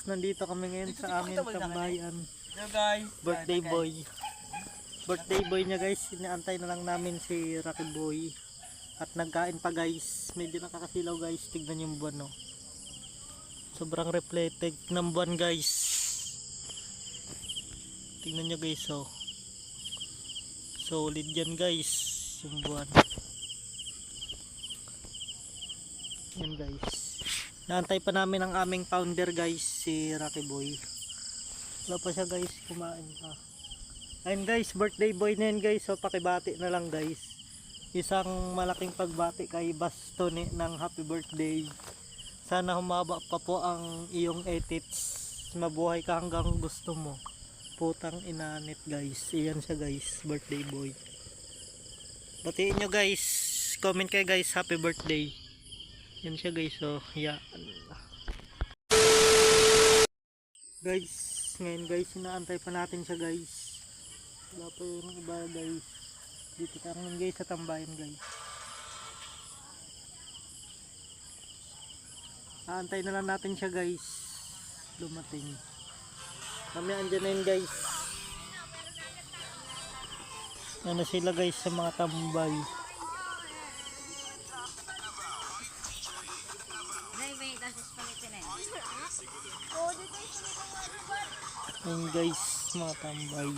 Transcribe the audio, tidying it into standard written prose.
nandito kami ngayon sa amin tambayan. Hello guys. Birthday boy. Birthday boy niya guys, inaantay na lang namin si Rocky Boy. At nagkain pa guys, medyo nakakasilaw guys, tignan yung buwan no. Sobrang reflected ng buwan guys. Tignan nyo guys oh. Solid yan guys, yung buwan. Yan guys. Naantay pa namin ang aming founder guys, si Rocky Boy. Wala pa siya guys, kumain pa. Ayun guys, birthday boy na yan guys, so pakibati na lang guys. Isang malaking pagbati kay Bastoni ng happy birthday. Sana humaba pa po ang iyong edits. Mabuhay ka hanggang gusto mo. Putang inanit guys. Iyan siya guys, birthday boy. Batiin nyo guys, comment kayo guys, happy birthday. Yan siya guys, so yan. Guys, ngayon guys, inaantay pa natin siya guys. Wala pa yung iba guys. Dito tayo guys sa tambayan guys. Aantay na lang natin siya guys. Dumating. Kami andyan na yun guys. Ano sila guys sa mga tambay. Ayun guys, mga tambay.